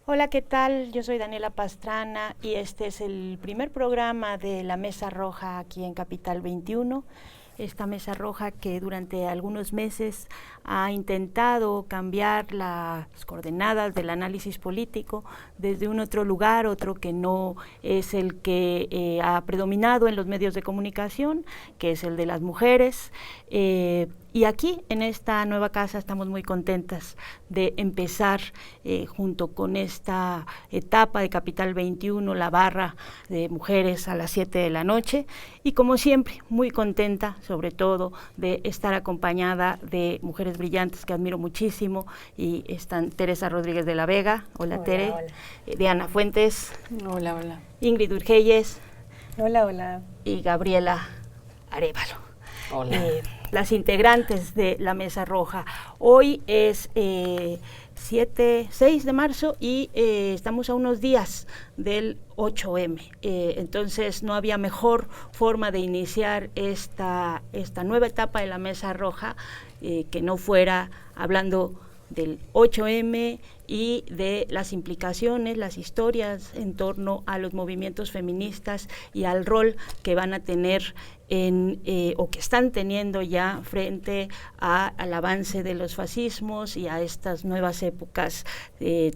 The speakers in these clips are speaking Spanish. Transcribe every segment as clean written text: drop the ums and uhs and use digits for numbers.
Hola, ¿qué tal? Yo soy Daniela Pastrana y este es el primer programa de la Mesa Roja aquí en Capital 21. Esta Mesa Roja que durante algunos meses ha intentado cambiar las coordenadas del análisis político desde un otro lugar, otro que no es el que ha predominado en los medios de comunicación, que es el de las mujeres. Y aquí, en esta nueva casa, estamos muy contentas de empezar junto con esta etapa de Capital 21, la barra de mujeres a las 7 de la noche. Y como siempre, muy contenta, sobre todo, de estar acompañada de mujeres brillantes que admiro muchísimo. Y están Teresa Rodríguez de la Vega, hola Tere, hola. Diana Fuentes, hola, hola. Ingrid Urgelles, hola, hola. Y Gabriela Arévalo. Hola. Las integrantes de la Mesa Roja. Hoy es 6 de marzo y estamos a unos días del 8M. Entonces no había mejor forma de iniciar esta nueva etapa de la Mesa Roja que no fuera hablando del 8M y de las implicaciones, las historias en torno a los movimientos feministas y al rol que van a tener o que están teniendo ya frente al avance de los fascismos y a estas nuevas épocas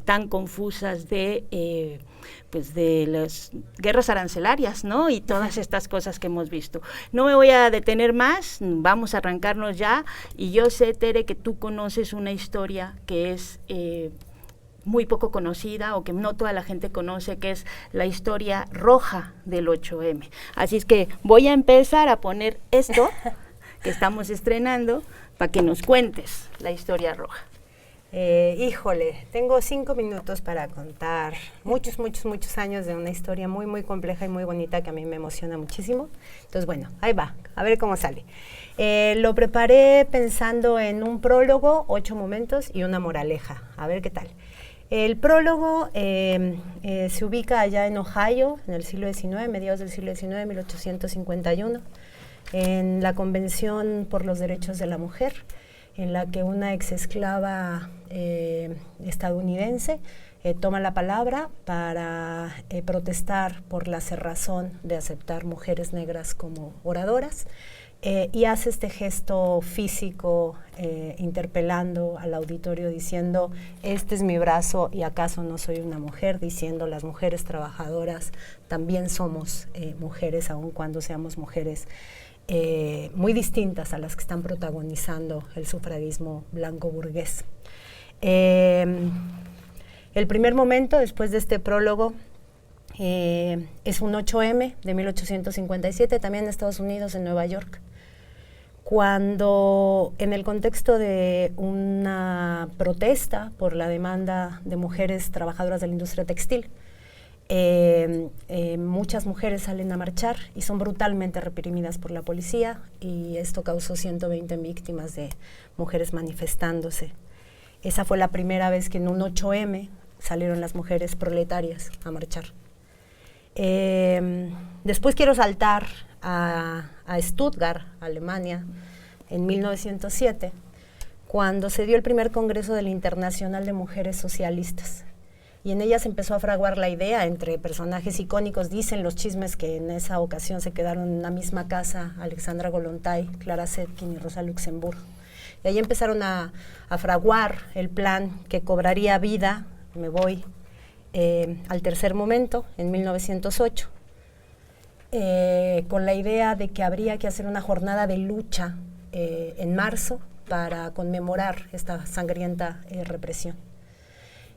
tan confusas de las guerras arancelarias, ¿no? Y todas estas cosas que hemos visto. No me voy a detener más, vamos a arrancarnos ya. Y yo sé, Tere, que tú conoces una historia que es muy poco conocida o que no toda la gente conoce, que es la historia roja del 8M. Así es que voy a empezar a poner esto que estamos estrenando para que nos cuentes la historia roja. Híjole, tengo 5 minutos para contar muchos años de una historia muy, muy compleja y muy bonita que a mí me emociona muchísimo. Entonces, bueno, ahí va, a ver cómo sale. Lo preparé pensando en un prólogo, 8 momentos y una moraleja. A ver qué tal. El prólogo se ubica allá en Ohio, en el siglo XIX, mediados del siglo XIX, 1851, en la Convención por los Derechos de la Mujer, en la que una exesclava estadounidense toma la palabra para protestar por la cerrazón de aceptar mujeres negras como oradoras. Y hace este gesto físico interpelando al auditorio diciendo, este es mi brazo y acaso no soy una mujer, diciendo las mujeres trabajadoras también somos mujeres, aun cuando seamos mujeres muy distintas a las que están protagonizando el sufragismo blanco burgués. El primer momento después de este prólogo es un 8M de 1857, también en Estados Unidos, en Nueva York, cuando en el contexto de una protesta por la demanda de mujeres trabajadoras de la industria textil, muchas mujeres salen a marchar y son brutalmente reprimidas por la policía, y esto causó 120 víctimas de mujeres manifestándose. Esa fue la primera vez que en un 8M salieron las mujeres proletarias a marchar. Después quiero saltar a Stuttgart, Alemania, en 1907, cuando se dio el primer congreso de la Internacional de Mujeres Socialistas. Y en ella se empezó a fraguar la idea entre personajes icónicos. Dicen los chismes que en esa ocasión se quedaron en la misma casa Alexandra Kollontai, Clara Zetkin y Rosa Luxemburg. Y ahí empezaron a fraguar el plan que cobraría vida, me voy al tercer momento, en 1908, con la idea de que habría que hacer una jornada de lucha en marzo para conmemorar esta sangrienta represión.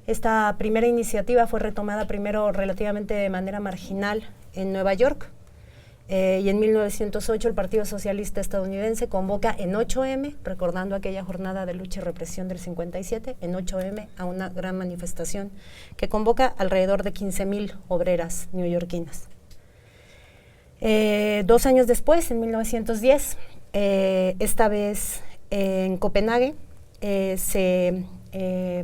Esta primera iniciativa fue retomada primero relativamente de manera marginal en Nueva York, y en 1908 el Partido Socialista Estadounidense convoca en 8M, recordando aquella jornada de lucha y represión del 57, en 8M a una gran manifestación que convoca alrededor de 15,000 obreras neoyorquinas. 2 años después, en 1910, esta vez en Copenhague, se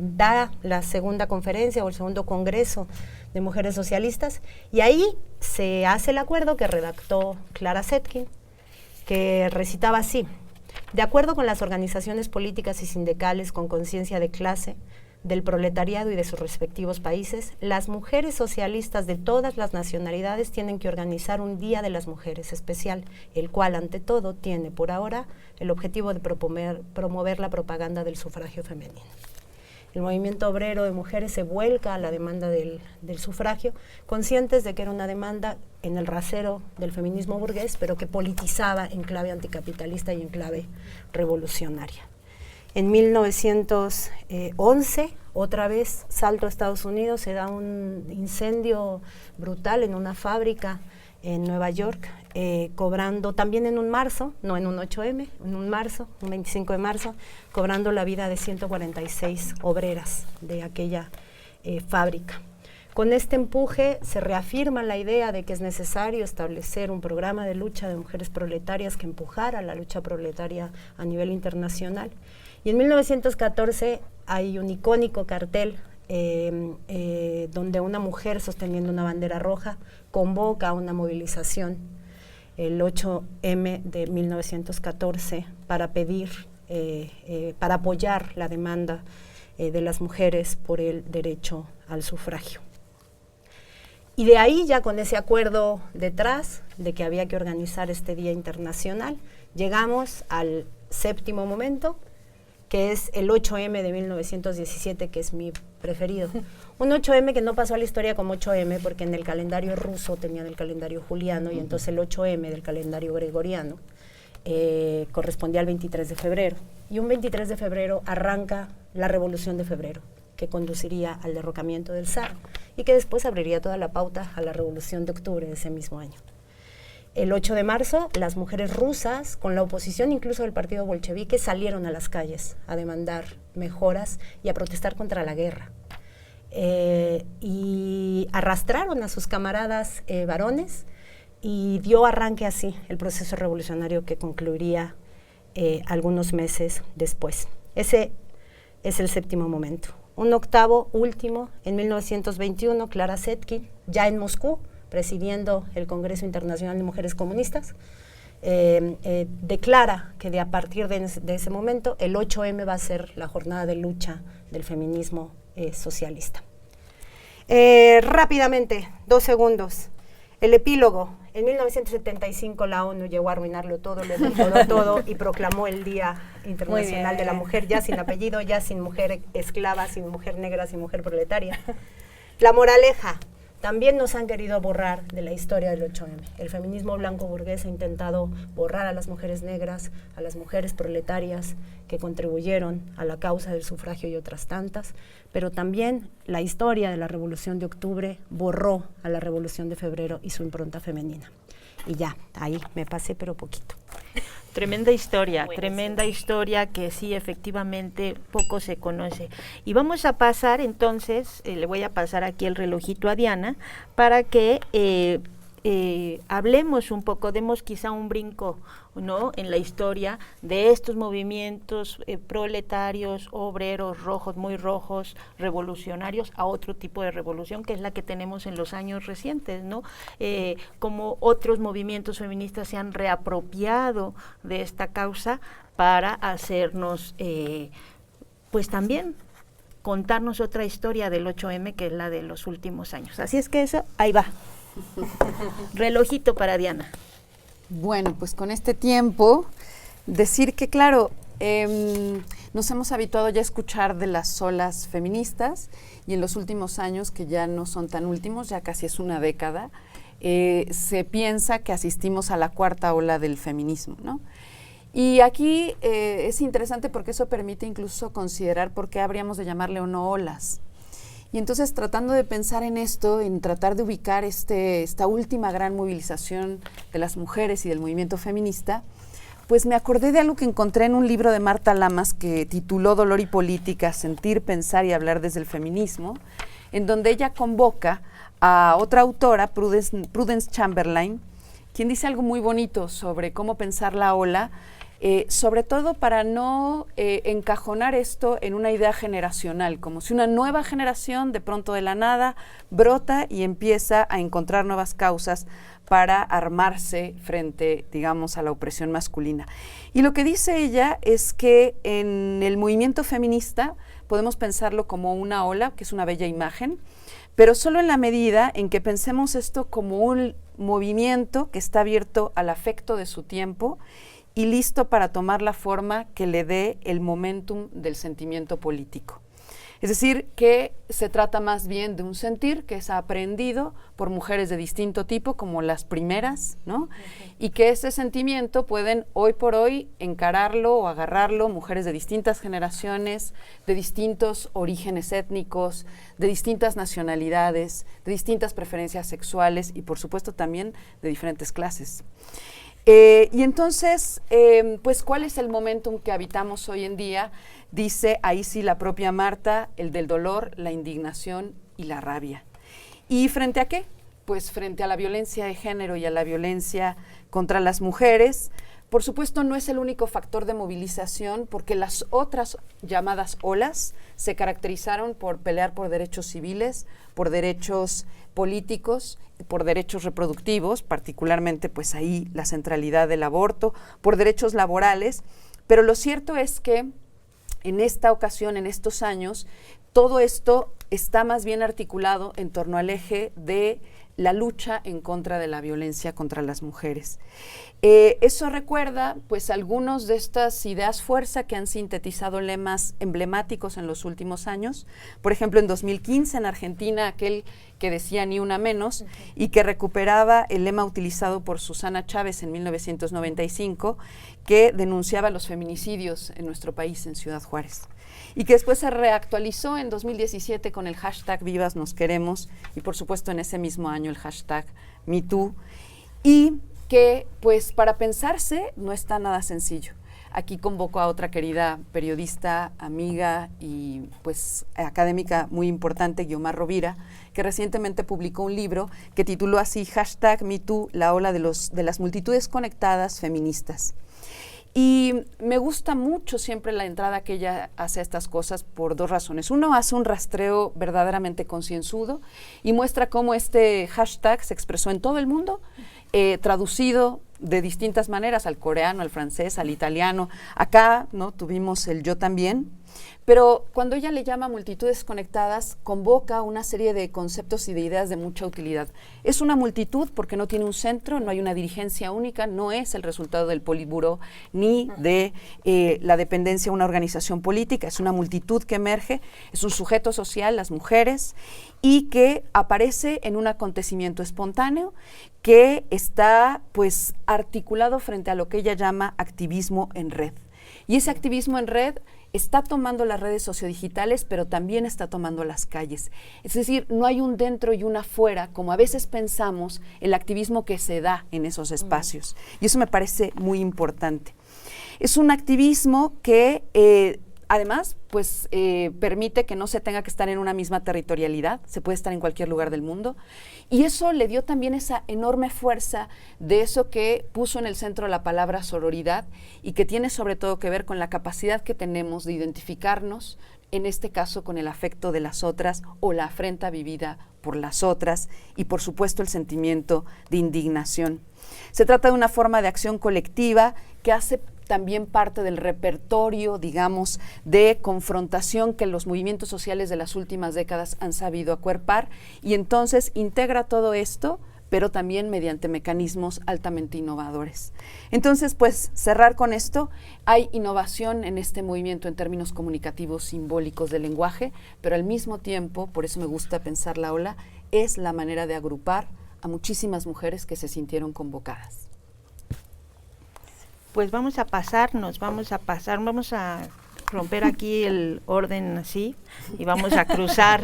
da la segunda conferencia o el segundo congreso de mujeres socialistas, y ahí se hace el acuerdo que redactó Clara Zetkin, que recitaba así: de acuerdo con las organizaciones políticas y sindicales con conciencia de clase, del proletariado y de sus respectivos países, las mujeres socialistas de todas las nacionalidades tienen que organizar un Día de las Mujeres especial, el cual ante todo tiene por ahora el objetivo de promover la propaganda del sufragio femenino. El movimiento obrero de mujeres se vuelca a la demanda del sufragio, conscientes de que era una demanda en el rasero del feminismo burgués, pero que politizaba en clave anticapitalista y en clave revolucionaria. En 1911, otra vez, salto a Estados Unidos, se da un incendio brutal en una fábrica en Nueva York, cobrando también en un marzo, no en un 8M, en un marzo, un 25 de marzo, cobrando la vida de 146 obreras de aquella fábrica. Con este empuje se reafirma la idea de que es necesario establecer un programa de lucha de mujeres proletarias que empujara la lucha proletaria a nivel internacional. Y en 1914 hay un icónico cartel donde una mujer sosteniendo una bandera roja convoca a una movilización, el 8M de 1914, para pedir, para apoyar la demanda de las mujeres por el derecho al sufragio. Y de ahí, ya con ese acuerdo detrás de que había que organizar este Día Internacional, llegamos al séptimo momento, que es el 8M de 1917, que es mi preferido. Un 8M que no pasó a la historia como 8M, porque en el calendario ruso tenían el calendario juliano, y entonces el 8M del calendario gregoriano correspondía al 23 de febrero. Y un 23 de febrero arranca la Revolución de Febrero, que conduciría al derrocamiento del zar, y que después abriría toda la pauta a la Revolución de Octubre de ese mismo año. El 8 de marzo, las mujeres rusas, con la oposición incluso del partido bolchevique, salieron a las calles a demandar mejoras y a protestar contra la guerra. Y arrastraron a sus camaradas varones, y dio arranque así el proceso revolucionario que concluiría algunos meses después. Ese es el séptimo momento. Un octavo, último, en 1921, Clara Zetkin, ya en Moscú, presidiendo el Congreso Internacional de Mujeres Comunistas, declara que a partir de ese momento el 8M va a ser la jornada de lucha del feminismo socialista. Rápidamente, 2 segundos. El epílogo. En 1975 la ONU llegó a arruinarlo todo, lo mejoró todo y proclamó el Día Internacional de la Mujer, ya sin apellido, ya sin mujer esclava, sin mujer negra, sin mujer proletaria. La moraleja. También nos han querido borrar de la historia del 8M. El feminismo blanco burgués ha intentado borrar a las mujeres negras, a las mujeres proletarias que contribuyeron a la causa del sufragio y otras tantas, pero también la historia de la Revolución de Octubre borró a la Revolución de Febrero y su impronta femenina. Y ya, ahí me pasé, pero poquito. Tremenda historia que sí, efectivamente, poco se conoce. Y vamos a pasar entonces, le voy a pasar aquí el relojito a Diana, para que hablemos un poco, demos quizá un brinco, ¿no?, en la historia de estos movimientos proletarios, obreros, rojos, muy rojos, revolucionarios, a otro tipo de revolución, que es la que tenemos en los años recientes, ¿no? Como otros movimientos feministas se han reapropiado de esta causa para hacernos, pues también, contarnos otra historia del 8M, que es la de los últimos años. Así es que eso, ahí va. Relojito para Diana. Bueno, pues con este tiempo, decir que claro, nos hemos habituado ya a escuchar de las olas feministas, y en los últimos años, que ya no son tan últimos, ya casi es una década, se piensa que asistimos a la cuarta ola del feminismo, ¿no? Y aquí es interesante porque eso permite incluso considerar por qué habríamos de llamarle o no olas. Y entonces, tratando de pensar en esto, en tratar de ubicar esta última gran movilización de las mujeres y del movimiento feminista, pues me acordé de algo que encontré en un libro de Marta Lamas que tituló Dolor y Política, Sentir, Pensar y Hablar desde el Feminismo, en donde ella convoca a otra autora, Prudence Chamberlain, quien dice algo muy bonito sobre cómo pensar la ola, sobre todo para no encajonar esto en una idea generacional, como si una nueva generación de pronto de la nada brota y empieza a encontrar nuevas causas para armarse frente, digamos, a la opresión masculina. Y lo que dice ella es que en el movimiento feminista podemos pensarlo como una ola, que es una bella imagen, pero solo en la medida en que pensemos esto como un movimiento que está abierto al afecto de su tiempo y listo para tomar la forma que le dé el momentum del sentimiento político. Es decir, que se trata más bien de un sentir que es aprendido por mujeres de distinto tipo, como las primeras, ¿no? Y que ese sentimiento pueden hoy por hoy encararlo o agarrarlo mujeres de distintas generaciones, de distintos orígenes étnicos, de distintas nacionalidades, de distintas preferencias sexuales y por supuesto también de diferentes clases. Y entonces, pues, ¿cuál es el momentum que habitamos hoy en día? Dice ahí sí la propia Marta, el del dolor, la indignación y la rabia. ¿Y frente a qué? Pues frente a la violencia de género y a la violencia contra las mujeres. Por supuesto, no es el único factor de movilización, porque las otras llamadas olas se caracterizaron por pelear por derechos civiles, por derechos políticos, por derechos reproductivos, particularmente pues ahí la centralidad del aborto, por derechos laborales, pero lo cierto es que en esta ocasión, en estos años, todo esto está más bien articulado en torno al eje de la lucha en contra de la violencia contra las mujeres. Eso recuerda pues algunos de estas ideas fuerza que han sintetizado lemas emblemáticos en los últimos años. Por ejemplo, en 2015 en Argentina, aquel que decía ni una menos y que recuperaba el lema utilizado por Susana Chávez en 1995, que denunciaba los feminicidios en nuestro país, en Ciudad Juárez. Y que después se reactualizó en 2017 con el hashtag Vivas Nos Queremos y por supuesto en ese mismo año el hashtag MeToo, y que pues para pensarse no está nada sencillo. Aquí convoco a otra querida periodista, amiga y pues académica muy importante, Guiomar Rovira, que recientemente publicó un libro que tituló así hashtag MeToo, la ola de las multitudes conectadas feministas. Y me gusta mucho siempre la entrada que ella hace a estas cosas por dos razones. Uno, hace un rastreo verdaderamente concienzudo y muestra cómo este hashtag se expresó en todo el mundo, traducido de distintas maneras, al coreano, al francés, al italiano. Acá, ¿no?, tuvimos el yo también. Pero cuando ella le llama multitudes conectadas, convoca una serie de conceptos y de ideas de mucha utilidad. Es una multitud porque no tiene un centro, no hay una dirigencia única, no es el resultado del Politburó ni de la dependencia de una organización política, es una multitud que emerge, es un sujeto social, las mujeres, y que aparece en un acontecimiento espontáneo que está pues articulado frente a lo que ella llama activismo en red. Y ese activismo en red está tomando las redes sociodigitales, pero también está tomando las calles. Es decir, no hay un dentro y un afuera, como a veces pensamos, el activismo que se da en esos espacios. Y eso me parece muy importante. Es un activismo que además, pues permite que no se tenga que estar en una misma territorialidad, se puede estar en cualquier lugar del mundo, y eso le dio también esa enorme fuerza de eso que puso en el centro la palabra sororidad y que tiene sobre todo que ver con la capacidad que tenemos de identificarnos, en este caso con el afecto de las otras o la afrenta vivida por las otras y por supuesto el sentimiento de indignación. Se trata de una forma de acción colectiva que hace también parte del repertorio, digamos, de confrontación que los movimientos sociales de las últimas décadas han sabido acuerpar y entonces integra todo esto, pero también mediante mecanismos altamente innovadores. Entonces, pues, cerrar con esto, hay innovación en este movimiento en términos comunicativos simbólicos del lenguaje, pero al mismo tiempo, por eso me gusta pensar la ola, es la manera de agrupar a muchísimas mujeres que se sintieron convocadas. Pues vamos a romper aquí el orden así y vamos a cruzar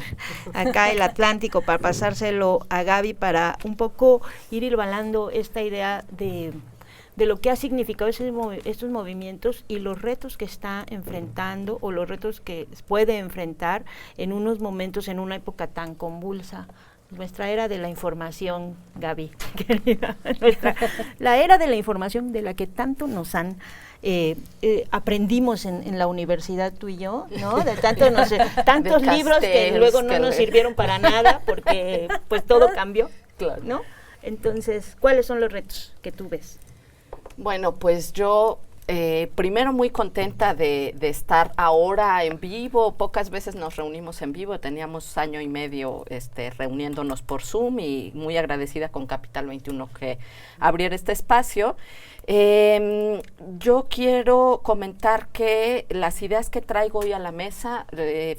acá el Atlántico para pasárselo a Gaby para un poco ir hilvanando esta idea de lo que ha significado estos movimientos y los retos que está enfrentando o los retos que puede enfrentar en unos momentos, en una época tan convulsa. Nuestra era de la información, Gaby, querida, la era de la información de la que tanto nos han aprendimos en la universidad tú y yo, ¿no? De tantos libros que luego no nos sirvieron para nada porque pues todo cambió, claro, ¿no? Entonces, ¿cuáles son los retos que tú ves? Bueno, pues yo Primero muy contenta de estar ahora en vivo. Pocas veces nos reunimos en vivo, teníamos año y medio reuniéndonos por Zoom, y muy agradecida con Capital 21 que abriera este espacio. Yo quiero comentar que las ideas que traigo hoy a la mesa,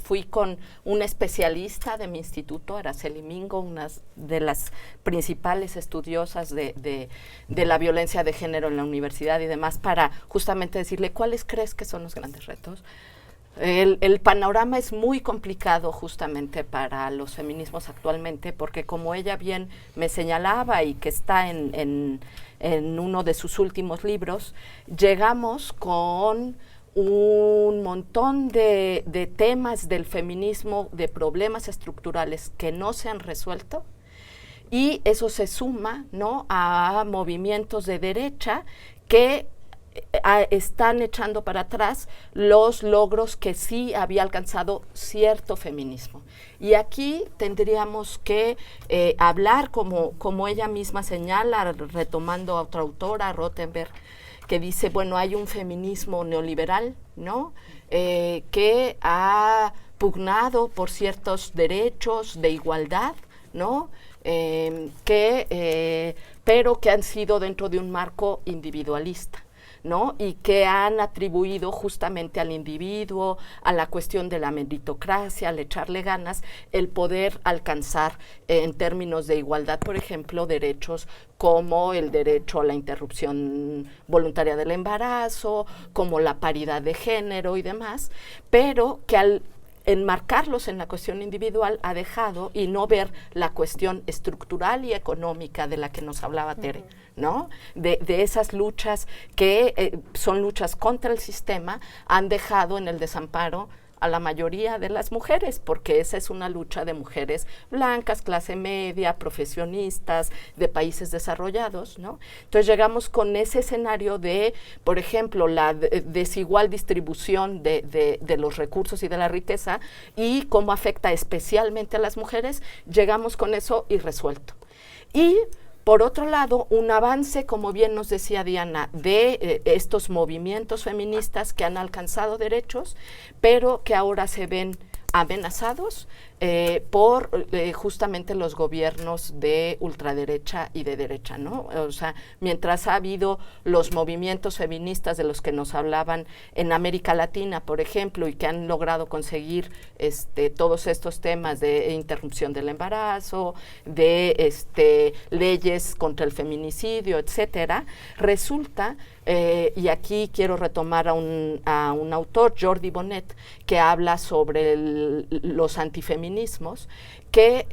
fui con una especialista de mi instituto, Araceli Mingo, una de las principales estudiosas de la violencia de género en la universidad y demás, para justamente decirle cuáles crees que son los grandes retos. El panorama es muy complicado justamente para los feminismos actualmente, porque como ella bien me señalaba y que está en uno de sus últimos libros, llegamos con un montón de temas del feminismo, de problemas estructurales que no se han resuelto, y eso se suma, ¿no?, a movimientos de derecha que están echando para atrás los logros que sí había alcanzado cierto feminismo. Y aquí tendríamos que hablar, como ella misma señala, retomando a otra autora, Rothenberg, que dice, bueno, hay un feminismo neoliberal, ¿no?, que ha pugnado por ciertos derechos de igualdad, ¿no?, pero que han sido dentro de un marco individualista, ¿no?, y que han atribuido justamente al individuo, a la cuestión de la meritocracia, al echarle ganas, el poder alcanzar en términos de igualdad, por ejemplo, derechos como el derecho a la interrupción voluntaria del embarazo, como la paridad de género y demás, pero que al enmarcarlos en la cuestión individual ha dejado y no ver la cuestión estructural y económica de la que nos hablaba Tere, ¿no? De esas luchas que son luchas contra el sistema, han dejado en el desamparo a la mayoría de las mujeres, porque esa es una lucha de mujeres blancas, clase media, profesionistas, de países desarrollados, ¿no? Entonces llegamos con ese escenario de, por ejemplo, la desigual distribución de los recursos y de la riqueza, y cómo afecta especialmente a las mujeres, llegamos con eso irresuelto. Y por otro lado, un avance, como bien nos decía Diana, de estos movimientos feministas que han alcanzado derechos, pero que ahora se ven amenazados por justamente los gobiernos de ultraderecha y de derecha, ¿no? O sea, mientras ha habido los movimientos feministas de los que nos hablaban en América Latina, por ejemplo, y que han logrado conseguir todos estos temas de interrupción del embarazo, de leyes contra el feminicidio, etcétera, resulta, y aquí quiero retomar a un autor, Jordi Bonet, que habla sobre los antifeminismos, que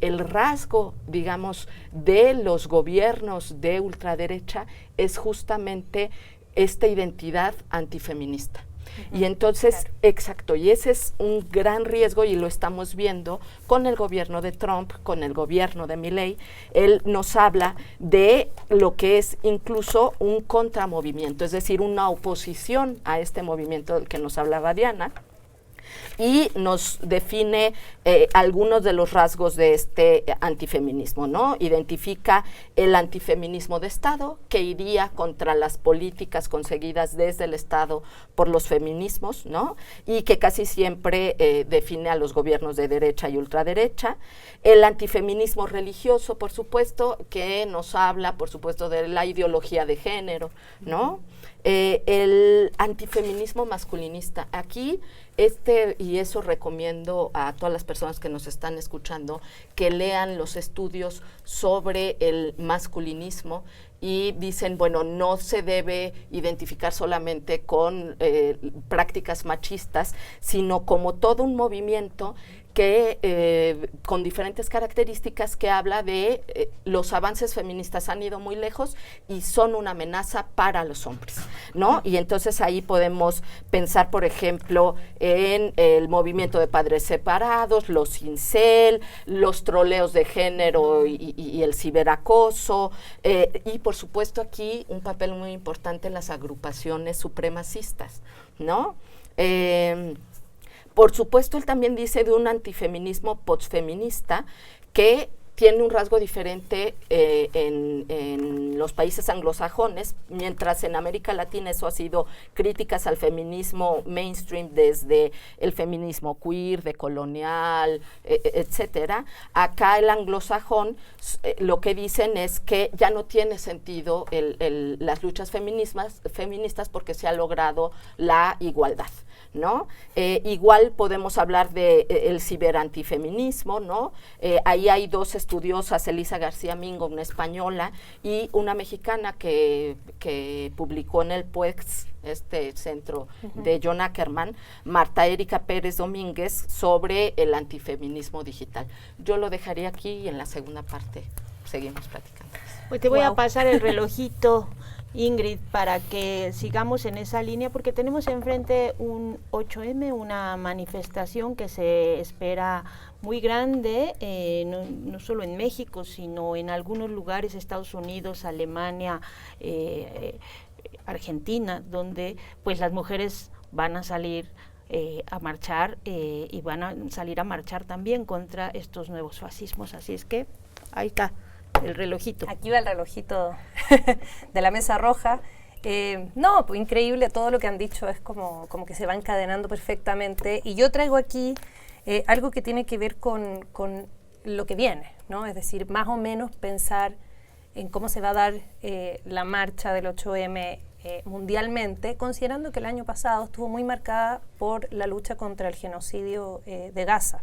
el rasgo, digamos, de los gobiernos de ultraderecha es justamente esta identidad antifeminista. Y entonces, claro. Exacto, y ese es un gran riesgo, y lo estamos viendo con el gobierno de Trump, con el gobierno de Milei. Él nos habla de lo que es incluso un contramovimiento, es decir, una oposición a este movimiento del que nos hablaba Diana, y nos define algunos de los rasgos de este antifeminismo, ¿no? Identifica el antifeminismo de Estado, que iría contra las políticas conseguidas desde el Estado por los feminismos, ¿no? Y que casi siempre define a los gobiernos de derecha y ultraderecha. El antifeminismo religioso, por supuesto, que nos habla, por supuesto, de la ideología de género, ¿no? El antifeminismo masculinista. Aquí, y eso recomiendo a todas las personas que nos están escuchando, que lean los estudios sobre el masculinismo, y dicen, bueno, no se debe identificar solamente con prácticas machistas, sino como todo un movimiento que con diferentes características, que habla de los avances feministas han ido muy lejos y son una amenaza para los hombres, ¿no? Y entonces ahí podemos pensar, por ejemplo, en el movimiento de padres separados, los incel, los troleos de género y el ciberacoso, y por supuesto aquí un papel muy importante en las agrupaciones supremacistas, ¿no? Por supuesto, él también dice de un antifeminismo postfeminista que tiene un rasgo diferente en los países anglosajones, mientras en América Latina eso ha sido críticas al feminismo mainstream, desde el feminismo queer, decolonial, etcétera. Acá el anglosajón lo que dicen es que ya no tiene sentido las luchas feministas porque se ha logrado la igualdad, ¿no? Igual podemos hablar de el ciberantifeminismo, ¿no? Ahí hay dos estudiosas, Elisa García Mingo, una española, y una mexicana que publicó en el PUEX, este centro de John Ackerman, Marta Erika Pérez Domínguez, sobre el antifeminismo digital. Yo lo dejaría aquí y en la segunda parte seguimos platicando. Pues te voy a pasar el relojito, Ingrid, para que sigamos en esa línea, porque tenemos enfrente un 8M, una manifestación que se espera muy grande, no solo en México, sino en algunos lugares, Estados Unidos, Alemania, Argentina, donde pues las mujeres van a salir a marchar y van a salir a marchar también contra estos nuevos fascismos. Así es que ahí está el relojito. Aquí va el relojito de la Mesa Roja. No, pues increíble, todo lo que han dicho es como que se va encadenando perfectamente. Y yo traigo aquí algo que tiene que ver con lo que viene, ¿no? Es decir, más o menos pensar en cómo se va a dar la marcha del 8M mundialmente, considerando que el año pasado estuvo muy marcada por la lucha contra el genocidio de Gaza.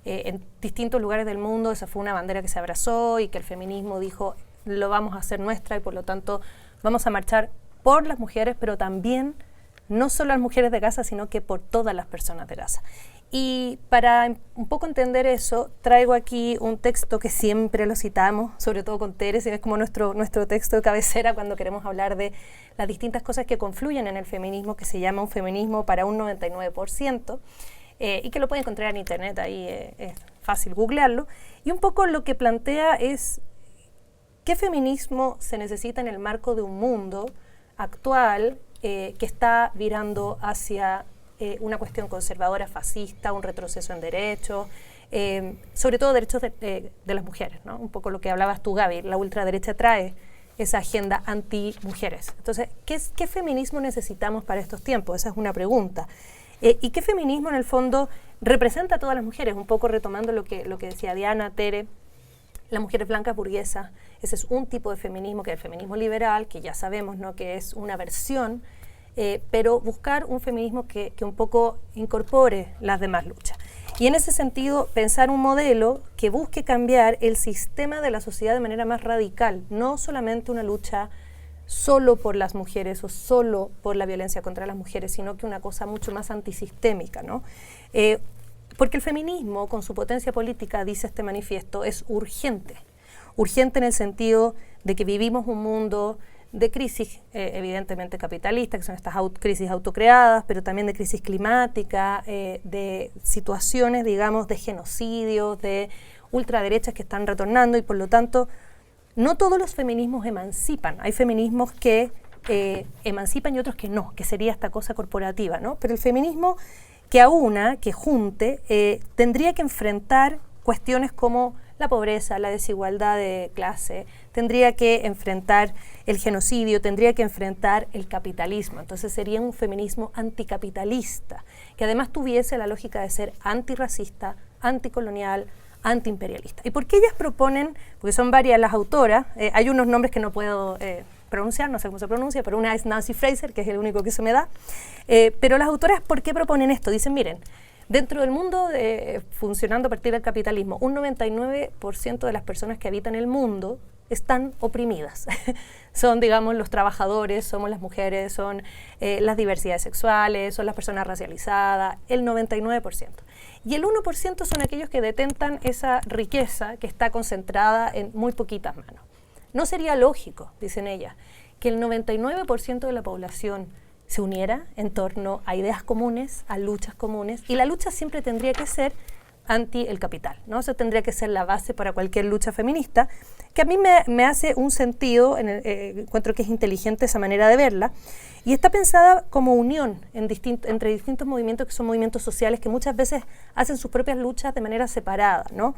En distintos lugares del mundo esa fue una bandera que se abrazó y que el feminismo dijo, lo vamos a hacer nuestra y por lo tanto vamos a marchar por las mujeres, pero también no solo las mujeres de Gaza, sino que por todas las personas de Gaza. Y para un poco entender eso, traigo aquí un texto que siempre lo citamos, sobre todo con Tere, es como nuestro texto de cabecera cuando queremos hablar de las distintas cosas que confluyen en el feminismo, que se llama Un feminismo para un 99%, y que lo pueden encontrar en internet, ahí es fácil googlearlo. Y un poco lo que plantea es qué feminismo se necesita en el marco de un mundo actual que está virando hacia una cuestión conservadora, fascista, un retroceso en derechos, sobre todo derechos de las mujeres, ¿no? Un poco lo que hablabas tú, Gaby, la ultraderecha trae esa agenda anti-mujeres. Entonces, ¿qué feminismo necesitamos para estos tiempos? Esa es una pregunta. ¿Y qué feminismo en el fondo representa a todas las mujeres? Un poco retomando lo que decía Diana, Tere, las mujeres blancas burguesas, ese es un tipo de feminismo, que es el feminismo liberal, que ya sabemos, ¿no?, que es una versión, pero buscar un feminismo que un poco incorpore las demás luchas. Y en ese sentido, pensar un modelo que busque cambiar el sistema de la sociedad de manera más radical, no solamente una lucha solo por las mujeres o solo por la violencia contra las mujeres, sino que una cosa mucho más antisistémica, ¿no? Porque el feminismo, con su potencia política, dice este manifiesto, es urgente. Urgente en el sentido de que vivimos un mundo de crisis, evidentemente capitalista, que son estas crisis autocreadas, pero también de crisis climática, de situaciones, digamos, de genocidios, de ultraderechas que están retornando, y por lo tanto, no todos los feminismos emancipan. Hay feminismos que emancipan y otros que no, que sería esta cosa corporativa, ¿no? Pero el feminismo que aúna, que junte, tendría que enfrentar cuestiones como la pobreza, la desigualdad de clase, tendría que enfrentar el genocidio, tendría que enfrentar el capitalismo. Entonces sería un feminismo anticapitalista, que además tuviese la lógica de ser antirracista, anticolonial, antiimperialista. ¿Y por qué ellas proponen? Porque son varias las autoras, hay unos nombres que no puedo pronunciar, no sé cómo se pronuncia, pero una es Nancy Fraser, que es el único que se me da, pero las autoras, ¿por qué proponen esto? Dicen, miren, dentro del mundo funcionando a partir del capitalismo, un 99% de las personas que habitan el mundo están oprimidas. Son, digamos, los trabajadores, somos las mujeres, son las diversidades sexuales, son las personas racializadas, el 99%. Y el 1% son aquellos que detentan esa riqueza que está concentrada en muy poquitas manos. No sería lógico, dicen ellas, que el 99% de la población se uniera en torno a ideas comunes, a luchas comunes, y la lucha siempre tendría que ser anti el capital, ¿no? Eso tendría que ser la base para cualquier lucha feminista, que a mí me hace un sentido, encuentro que es inteligente esa manera de verla, y está pensada como unión entre distintos movimientos que son movimientos sociales que muchas veces hacen sus propias luchas de manera separada, ¿no?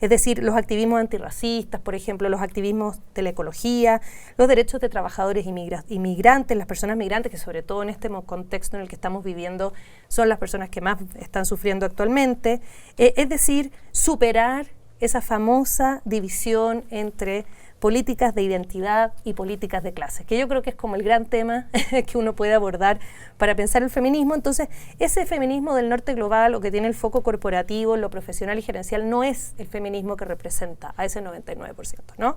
Es decir, los activismos antirracistas, por ejemplo, los activismos de la ecología, los derechos de trabajadores inmigrantes, las personas migrantes, que sobre todo en este contexto en el que estamos viviendo son las personas que más están sufriendo actualmente. Es decir, superar esa famosa división entre políticas de identidad y políticas de clase, que yo creo que es como el gran tema que uno puede abordar para pensar el feminismo. Entonces, ese feminismo del norte global o que tiene el foco corporativo, lo profesional y gerencial, no es el feminismo que representa a ese 99%, ¿no?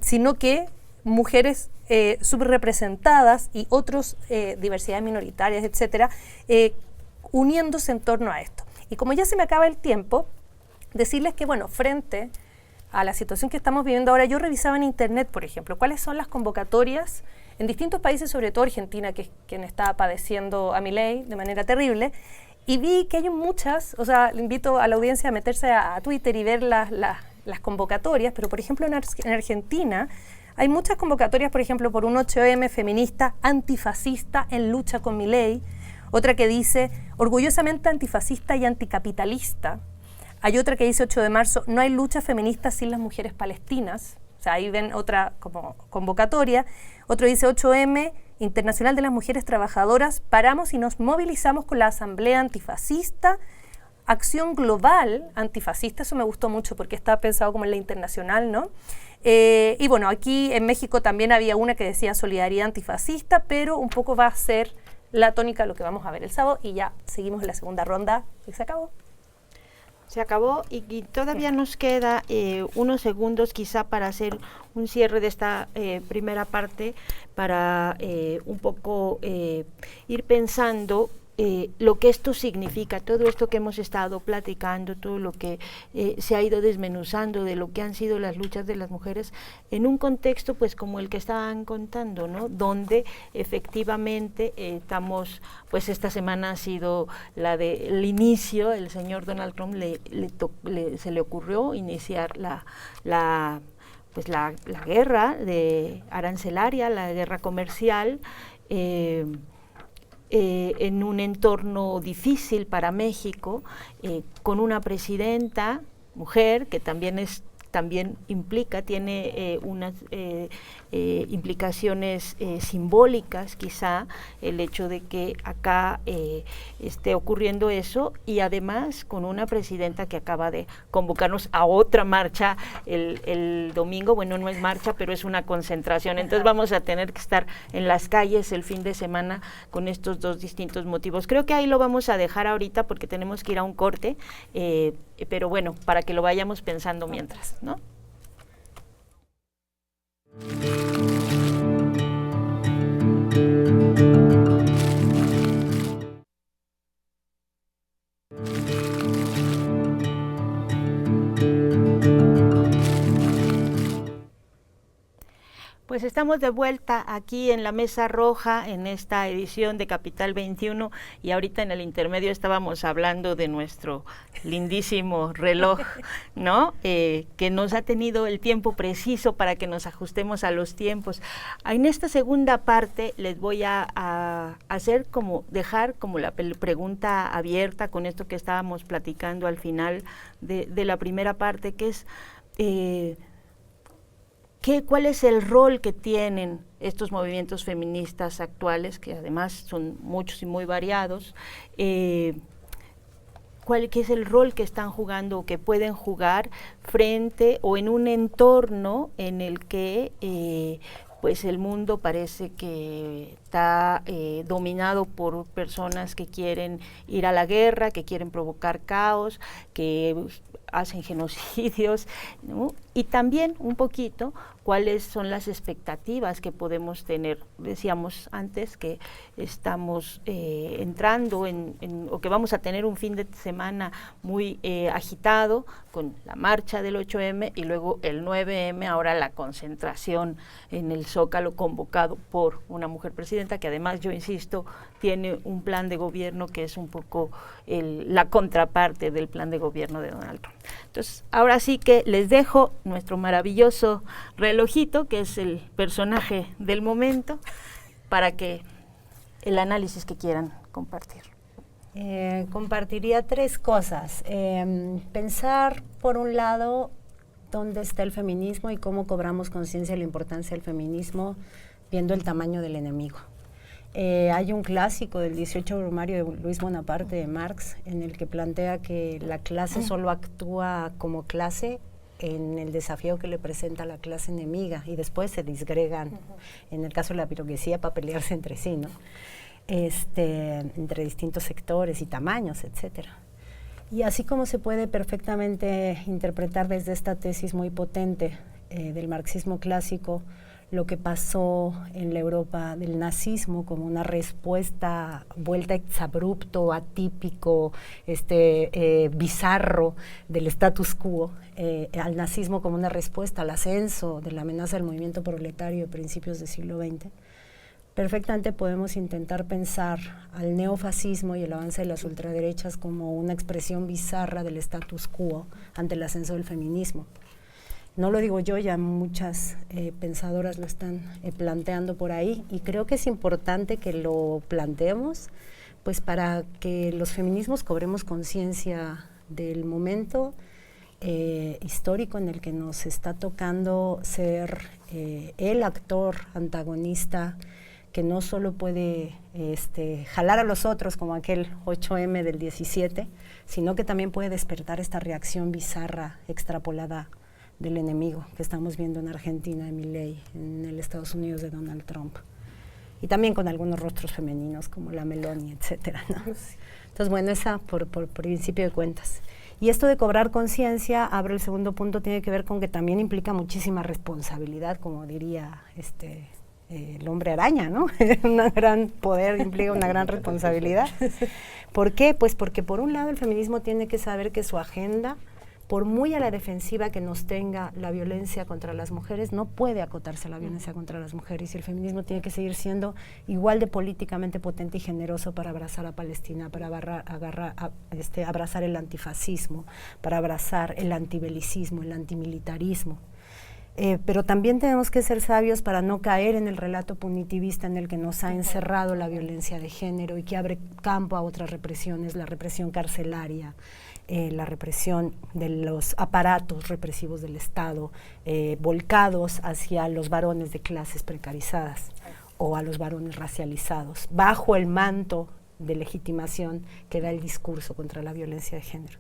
Sino que mujeres subrepresentadas y otras diversidades minoritarias, etcétera, uniéndose en torno a esto. Y como ya se me acaba el tiempo, decirles que, bueno, frente a la situación que estamos viviendo ahora, yo revisaba en internet, por ejemplo, cuáles son las convocatorias en distintos países, sobre todo Argentina, que es quien está padeciendo a Milei de manera terrible, y vi que hay muchas, o sea, le invito a la audiencia a meterse a Twitter y ver las convocatorias, pero por ejemplo en Argentina hay muchas convocatorias, por ejemplo, por un 8M feminista antifascista en lucha con Milei, otra que dice orgullosamente antifascista y anticapitalista. Hay otra que dice 8 de marzo, no hay lucha feminista sin las mujeres palestinas. O sea, ahí ven otra como convocatoria. Otro dice 8M, Internacional de las Mujeres Trabajadoras, paramos y nos movilizamos con la Asamblea Antifascista. Acción Global Antifascista, eso me gustó mucho porque estaba pensado como en la internacional, ¿no? Y bueno, aquí en México también había una que decía Solidaridad Antifascista, pero un poco va a ser la tónica de lo que vamos a ver el sábado y ya seguimos en la segunda ronda y se acabó. Se acabó y todavía nos queda unos segundos quizá para hacer un cierre de esta primera parte, para un poco ir pensando lo que esto significa, todo esto que hemos estado platicando, todo lo que se ha ido desmenuzando de lo que han sido las luchas de las mujeres en un contexto pues como el que estaban contando, ¿no? Donde efectivamente estamos, pues esta semana ha sido la del inicio, el señor Donald Trump se le ocurrió iniciar la guerra arancelaria, la guerra comercial, en un entorno difícil para México, con una presidenta mujer que también tiene unas implicaciones simbólicas, quizá el hecho de que acá esté ocurriendo eso, y además con una presidenta que acaba de convocarnos a otra marcha el domingo. Bueno, no es marcha, pero es una concentración, entonces vamos a tener que estar en las calles el fin de semana con estos dos distintos motivos. Creo que ahí lo vamos a dejar ahorita porque tenemos que ir a un corte, pero bueno, para que lo vayamos pensando mientras, ¿no? Pues estamos de vuelta aquí en la Mesa Roja, en esta edición de Capital 21, y ahorita en el intermedio estábamos hablando de nuestro lindísimo reloj, ¿no? Que nos ha tenido el tiempo preciso para que nos ajustemos a los tiempos. En esta segunda parte les voy a dejar como la pregunta abierta con esto que estábamos platicando al final de la primera parte, que es ¿cuál es el rol que tienen estos movimientos feministas actuales, que además son muchos y muy variados? ¿Qué es el rol que están jugando o que pueden jugar frente o en un entorno en el que pues el mundo parece que está dominado por personas que quieren ir a la guerra, que quieren provocar caos, que hacen genocidios, ¿no? Y también un poquito cuáles son las expectativas que podemos tener. Decíamos antes que estamos entrando o que vamos a tener un fin de semana muy agitado con la marcha del 8M y luego el 9M, ahora la concentración en el Zócalo convocado por una mujer presidenta que además, yo insisto, tiene un plan de gobierno que es un poco la contraparte del plan de gobierno de Donald Trump. Entonces, ahora sí que les dejo nuestro maravilloso relojito, que es el personaje del momento, para que el análisis que quieran compartir. Compartiría 3 cosas. Pensar, por un lado, dónde está el feminismo y cómo cobramos conciencia de la importancia del feminismo viendo el tamaño del enemigo. Hay un clásico del 18 brumario de Luis Bonaparte de Marx en el que plantea que la clase solo actúa como clase en el desafío que le presenta la clase enemiga y después se disgregan, en el caso de la burguesía, para pelearse entre sí, ¿no? Entre distintos sectores y tamaños, etcétera. Y así como se puede perfectamente interpretar desde esta tesis muy potente del marxismo clásico, lo que pasó en la Europa del nazismo como una respuesta, vuelta exabrupto, atípico, bizarro del status quo, al nazismo como una respuesta al ascenso de la amenaza del movimiento proletario de principios del siglo XX, perfectamente podemos intentar pensar al neofascismo y el avance de las ultraderechas como una expresión bizarra del status quo ante el ascenso del feminismo. No lo digo yo, ya muchas pensadoras lo están planteando por ahí y creo que es importante que lo planteemos pues para que los feminismos cobremos conciencia del momento histórico en el que nos está tocando ser el actor antagonista que no solo puede jalar a los otros como aquel 8M del 17, sino que también puede despertar esta reacción bizarra, extrapolada del enemigo que estamos viendo en Argentina de Milei, en el Estados Unidos de Donald Trump. Y también con algunos rostros femeninos como la Meloni, etcétera, ¿no? Entonces, bueno, esa por principio de cuentas. Y esto de cobrar conciencia, abre el segundo punto, tiene que ver con que también implica muchísima responsabilidad, como diría el hombre araña, ¿no? Un gran poder implica una gran responsabilidad. ¿Por qué? Pues porque por un lado el feminismo tiene que saber que su agenda, por muy a la defensiva que nos tenga la violencia contra las mujeres, no puede acotarse a la violencia contra las mujeres y el feminismo tiene que seguir siendo igual de políticamente potente y generoso para abrazar a Palestina, para abrazar el antifascismo, para abrazar el antibelicismo, el antimilitarismo. Pero también tenemos que ser sabios para no caer en el relato punitivista en el que nos ha encerrado la violencia de género y que abre campo a otras represiones, la represión carcelaria, la represión de los aparatos represivos del Estado, volcados hacia los varones de clases precarizadas o a los varones racializados, bajo el manto de legitimación que da el discurso contra la violencia de género.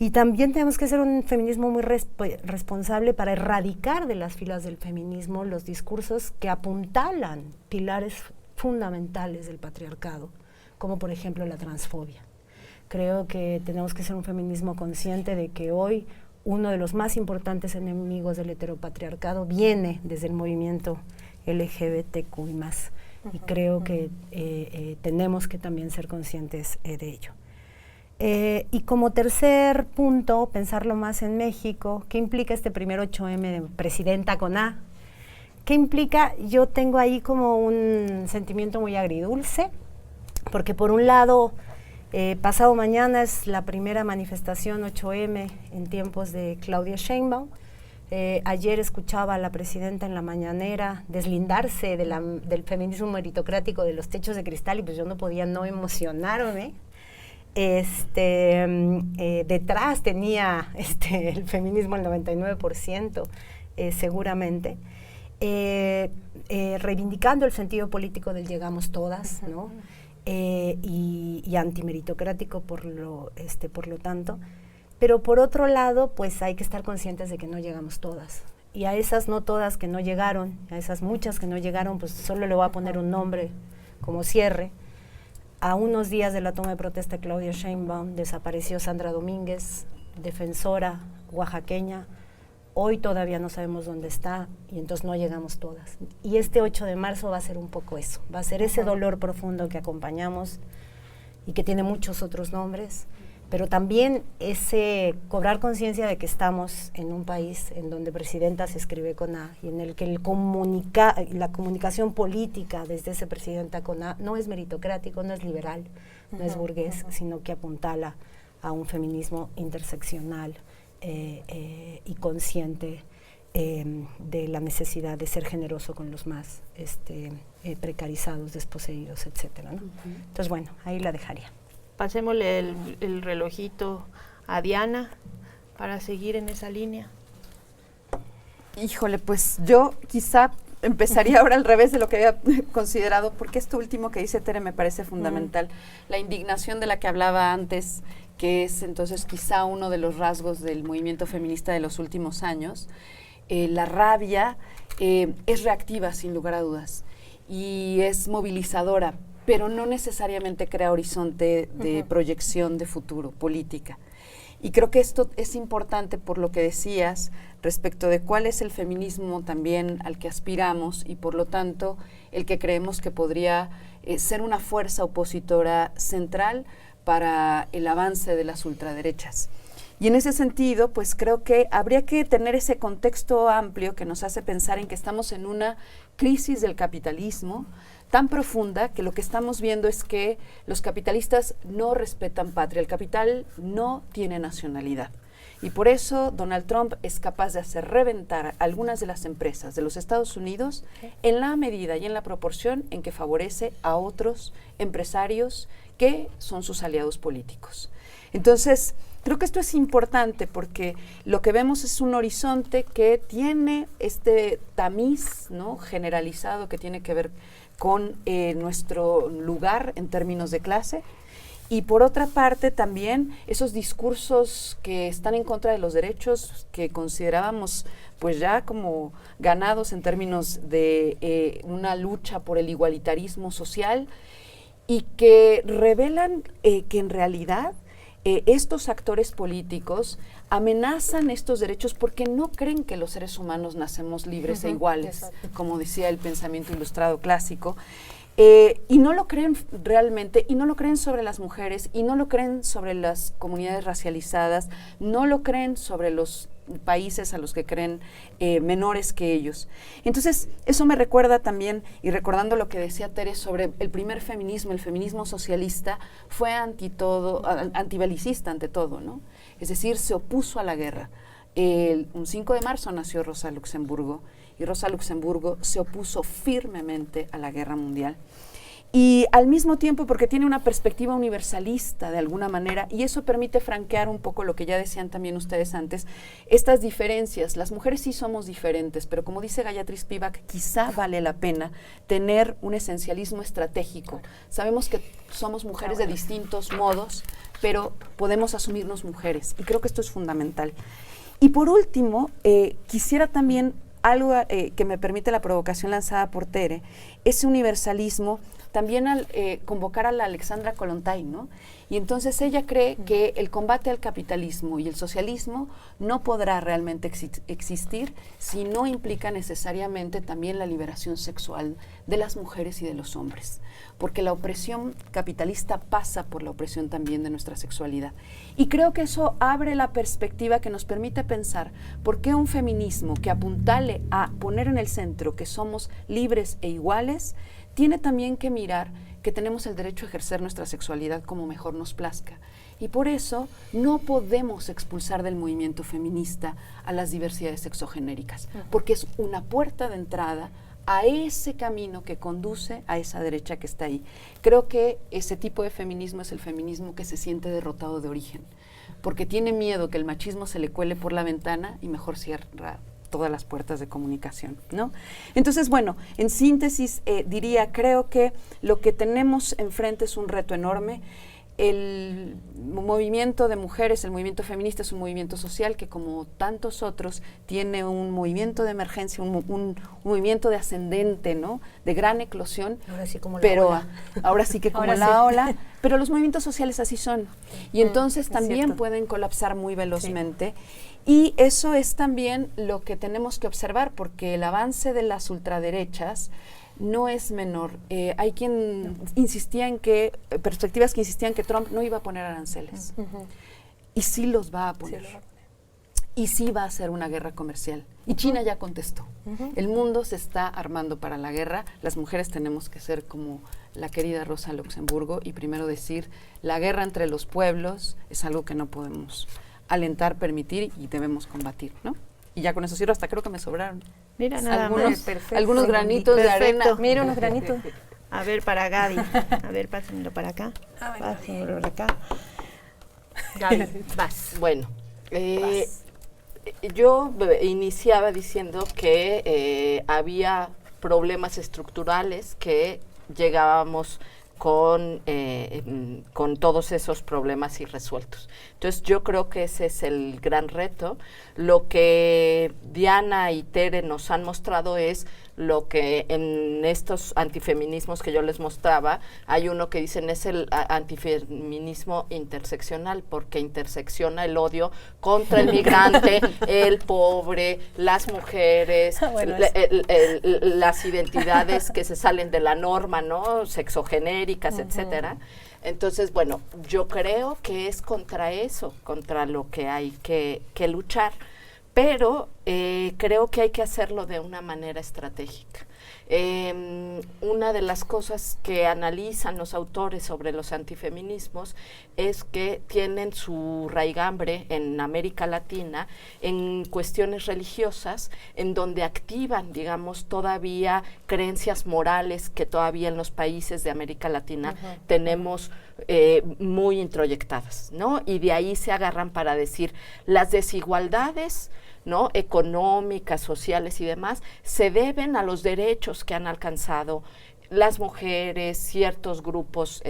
Y también tenemos que ser un feminismo muy responsable para erradicar de las filas del feminismo los discursos que apuntalan pilares fundamentales del patriarcado, como por ejemplo la transfobia. Creo que tenemos que ser un feminismo consciente de que hoy uno de los más importantes enemigos del heteropatriarcado viene desde el movimiento LGBTQI+, y creo que tenemos que también ser conscientes de ello. Y como tercer punto, pensarlo más en México, ¿qué implica este primer 8M de presidenta con A? ¿Qué implica? Yo tengo ahí como un sentimiento muy agridulce, porque por un lado, pasado mañana es la primera manifestación 8M en tiempos de Claudia Sheinbaum. Ayer escuchaba a la presidenta en la mañanera deslindarse del feminismo meritocrático de los techos de cristal y pues yo no podía no emocionarme. Detrás tenía el feminismo al 99%, seguramente, reivindicando el sentido político del llegamos todas, ¿no? Y antimeritocrático por lo tanto, pero por otro lado, pues hay que estar conscientes de que no llegamos todas. Y a esas no todas que no llegaron, a esas muchas que no llegaron, pues solo le voy a poner un nombre como cierre. A unos días de la toma de protesta de Claudia Sheinbaum, desapareció Sandra Domínguez, defensora oaxaqueña. Hoy todavía no sabemos dónde está y entonces no llegamos todas. Y este 8 de marzo va a ser un poco eso, va a ser ese dolor profundo que acompañamos y que tiene muchos otros nombres, pero también ese cobrar conciencia de que estamos en un país en donde presidenta se escribe con A y en el que la comunicación política desde ese presidenta con A no es meritocrático, no es liberal, no es burgués, sino que apuntala a un feminismo interseccional y consciente de la necesidad de ser generoso con los más precarizados, desposeídos, etcétera, ¿no? Entonces, bueno, ahí la dejaría. Pasémosle el relojito a Diana para seguir en esa línea. Híjole, pues yo quizá empezaría ahora al revés de lo que había considerado, porque esto último que dice Tere me parece fundamental. La indignación de la que hablaba antes, que es entonces quizá uno de los rasgos del movimiento feminista de los últimos años. La rabia es reactiva, sin lugar a dudas, y es movilizadora, pero no necesariamente crea horizonte de proyección de futuro, política. Y creo que esto es importante por lo que decías respecto de cuál es el feminismo también al que aspiramos y por lo tanto el que creemos que podría ser una fuerza opositora central para el avance de las ultraderechas. Y en ese sentido, pues creo que habría que tener ese contexto amplio que nos hace pensar en que estamos en una crisis del capitalismo tan profunda que lo que estamos viendo es que los capitalistas no respetan patria, el capital no tiene nacionalidad. Y por eso Donald Trump es capaz de hacer reventar algunas de las empresas de los Estados Unidos en la medida y en la proporción en que favorece a otros empresarios que son sus aliados políticos. Entonces, creo que esto es importante porque lo que vemos es un horizonte que tiene este tamiz, ¿no?, generalizado que tiene que ver con nuestro lugar en términos de clase, y por otra parte también esos discursos que están en contra de los derechos que considerábamos pues ya como ganados en términos de una lucha por el igualitarismo social y que revelan que en realidad estos actores políticos amenazan estos derechos porque no creen que los seres humanos nacemos libres e iguales, como decía el pensamiento ilustrado clásico, y no lo creen realmente, y no lo creen sobre las mujeres, y no lo creen sobre las comunidades racializadas, no lo creen sobre los países a los que creen menores que ellos. Entonces, eso me recuerda también, y recordando lo que decía Tere sobre el primer feminismo, el feminismo socialista, fue antibelicista ante todo, ¿no? Es decir, se opuso a la guerra. Un 5 de marzo nació Rosa Luxemburgo, y Rosa Luxemburgo se opuso firmemente a la guerra mundial. Y al mismo tiempo porque tiene una perspectiva universalista de alguna manera, y eso permite franquear un poco lo que ya decían también ustedes antes, estas diferencias. Las mujeres sí somos diferentes, pero como dice Gayatri Spivak, quizá vale la pena tener un esencialismo estratégico. Sabemos que somos mujeres de distintos modos, pero podemos asumirnos mujeres, y creo que esto es fundamental. Y por último, quisiera también algo que me permite la provocación lanzada por Tere, ese universalismo también al convocar a la Alexandra Kollontai, ¿no? Y entonces ella cree que el combate al capitalismo y el socialismo no podrá realmente existir si no implica necesariamente también la liberación sexual de las mujeres y de los hombres, porque la opresión capitalista pasa por la opresión también de nuestra sexualidad. Y creo que eso abre la perspectiva que nos permite pensar por qué un feminismo que apuntale a poner en el centro que somos libres e iguales, tiene también que mirar que tenemos el derecho a ejercer nuestra sexualidad como mejor nos plazca. Y por eso no podemos expulsar del movimiento feminista a las diversidades sexogenéricas, porque es una puerta de entrada a ese camino que conduce a esa derecha que está ahí. Creo que ese tipo de feminismo es el feminismo que se siente derrotado de origen, porque tiene miedo que el machismo se le cuele por la ventana y mejor cierra todas las puertas de comunicación, ¿no? Entonces, bueno, en síntesis diría, creo que lo que tenemos enfrente es un reto enorme. El movimiento de mujeres, el movimiento feminista es un movimiento social que, como tantos otros, tiene un movimiento de emergencia, un movimiento de ascendente, ¿no?, de gran eclosión. Ahora sí como pero la ola. Ahora sí que como Ahora la sí. ola, pero los movimientos sociales así son. Y entonces también cierto. pueden colapsar muy velozmente. Y eso es también lo que tenemos que observar, porque el avance de las ultraderechas no es menor. Hay quien insistía en que, perspectivas que insistían que Trump no iba a poner aranceles. Y sí los va a poner. y sí va a ser una guerra comercial. Y China ya contestó. El mundo se está armando para la guerra. Las mujeres tenemos que ser como la querida Rosa Luxemburgo y primero decir, la guerra entre los pueblos es algo que no podemos alentar, permitir y debemos combatir, ¿no? Y ya con eso cierro, hasta creo que me sobraron. Mira, nada más. Algunos granitos de arena. Mira unos granitos. A ver, para Gaby. A ver, pásenmelo para acá. Pásenmelo para acá. Gaby, vas. Bueno, yo iniciaba diciendo que había problemas estructurales que llegábamos con todos esos problemas irresueltos. Entonces yo creo que ese es el gran reto. Lo que Diana y Tere nos han mostrado es lo que en estos antifeminismos que yo les mostraba, hay uno que dicen es el antifeminismo interseccional, porque intersecciona el odio contra el migrante, el pobre, las mujeres, las identidades que se salen de la norma, ¿no? Sexogenéricas, etcétera. Entonces, bueno, yo creo que es contra eso, contra lo que hay que luchar. Pero creo que hay que hacerlo de una manera estratégica. Una de las cosas que analizan los autores sobre los antifeminismos es que tienen su raigambre en América Latina en cuestiones religiosas, en donde activan, digamos, todavía creencias morales que todavía en los países de América Latina tenemos muy introyectadas, ¿no? Y de ahí se agarran para decir las desigualdades, ¿no?, económicas, sociales y demás, se deben a los derechos que han alcanzado las mujeres, ciertos grupos,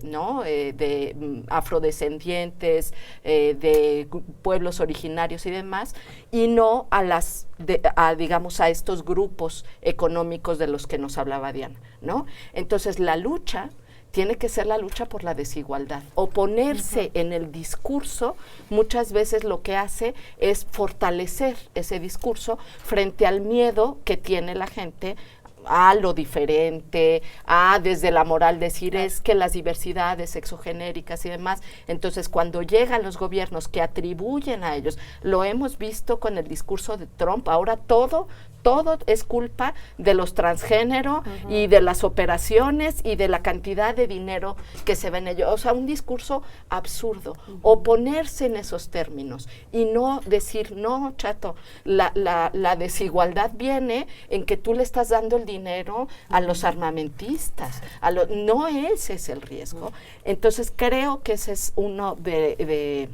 ¿no?, de afrodescendientes, de pueblos originarios y demás, y no a digamos, a estos grupos económicos de los que nos hablaba Diana, ¿no? Entonces, la lucha tiene que ser la lucha por la desigualdad. Oponerse en el discurso muchas veces lo que hace es fortalecer ese discurso frente al miedo que tiene la gente a lo diferente, a desde la moral decir es que las diversidades sexogenéricas y demás. Entonces, cuando llegan los gobiernos que atribuyen a ellos, lo hemos visto con el discurso de Trump, ahora todo es culpa de los transgénero y de las operaciones y de la cantidad de dinero que se ve en ello. O sea, un discurso absurdo. Oponerse en esos términos y no decir, no, chato, la desigualdad viene en que tú le estás dando el dinero a los armamentistas. No ese es el riesgo. Entonces, creo que ese es uno de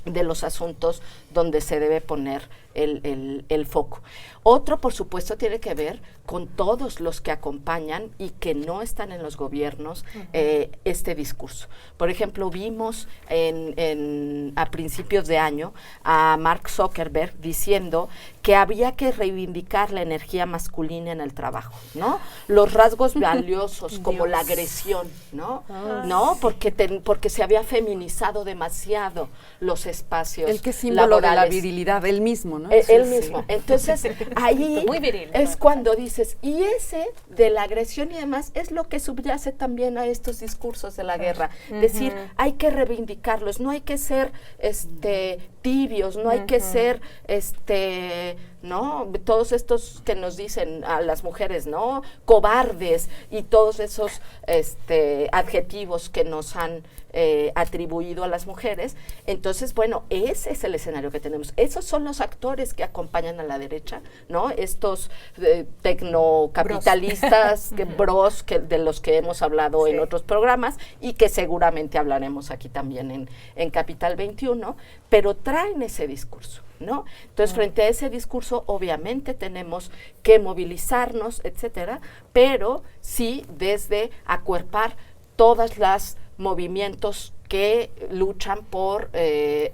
los asuntos donde se debe poner el foco. Otro, por supuesto, tiene que ver con todos los que acompañan y que no están en los gobiernos este discurso. Por ejemplo, vimos a principios de año a Mark Zuckerberg diciendo que había que reivindicar la energía masculina en el trabajo, ¿no? Los rasgos valiosos como la agresión, ¿no? ¿No? Porque se había feminizado demasiado los espacios el que símbolo laborales. De la virilidad, él mismo, ¿no? Él mismo. Entonces, ahí es cuando dices, y ese de la agresión y demás es lo que subyace también a estos discursos de la guerra. Decir, hay que reivindicarlos, no hay que ser tibios, no hay que ser ¿no? Todos estos que nos dicen a las mujeres, ¿no? Cobardes y todos esos adjetivos que nos han atribuido a las mujeres. Entonces, bueno, ese es el escenario que tenemos. Esos son los actores que acompañan a la derecha, ¿no? Estos tecnocapitalistas, bros de los que hemos hablado en otros programas y que seguramente hablaremos aquí también en Capital 21, pero traen ese discurso, ¿no? Entonces, frente a ese discurso, obviamente tenemos que movilizarnos, etcétera, pero sí desde acuerpar todas las movimientos que luchan por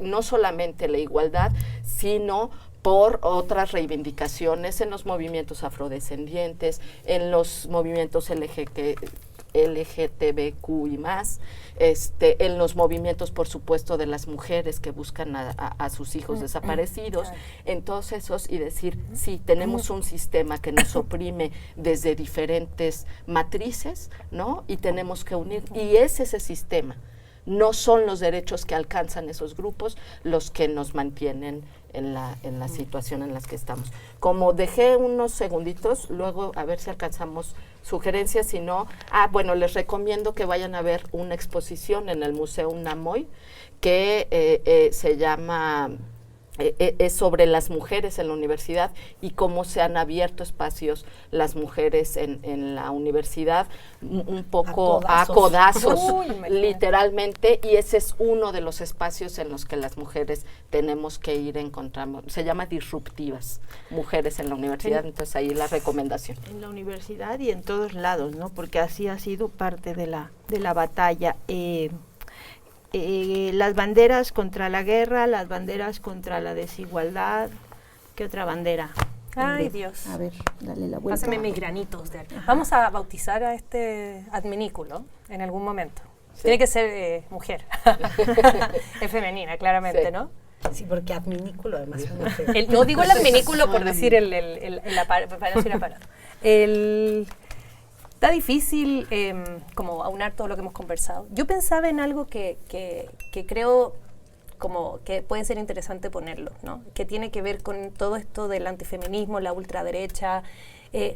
no solamente la igualdad, sino por otras reivindicaciones en los movimientos afrodescendientes, en los movimientos LGTBQ y más, en los movimientos, por supuesto, de las mujeres que buscan a sus hijos desaparecidos, en todos esos, y decir, sí, tenemos un sistema que nos oprime desde diferentes matrices, ¿no? Y tenemos que unir, y es ese sistema, no son los derechos que alcanzan esos grupos los que nos mantienen en la situación en la que estamos. Como dejé unos segunditos, luego a ver si alcanzamos sugerencias, si no, bueno, les recomiendo que vayan a ver una exposición en el Museo Unamoy que se llama... es sobre las mujeres en la universidad y cómo se han abierto espacios las mujeres en la universidad, un poco a codazos literalmente, y ese es uno de los espacios en los que las mujeres tenemos que ir encontrando. Se llama Disruptivas, Mujeres en la Universidad, entonces ahí la recomendación. En la universidad y en todos lados, ¿no? Porque así ha sido parte de la batalla. Las banderas contra la guerra, las banderas contra la desigualdad. ¿Qué otra bandera? Ay, Dios. A ver, dale la vuelta. Pásame mis granitos. Vamos a bautizar a este adminículo en algún momento. Sí. Tiene que ser mujer. Es femenina, claramente, sí. ¿no? Sí, porque adminículo además es muy feo. No digo el adminículo por decir el aparato, para decir aparato. Está difícil como aunar todo lo que hemos conversado. Yo pensaba en algo que creo como que puede ser interesante ponerlo, ¿no? Que tiene que ver con todo esto del antifeminismo, la ultraderecha,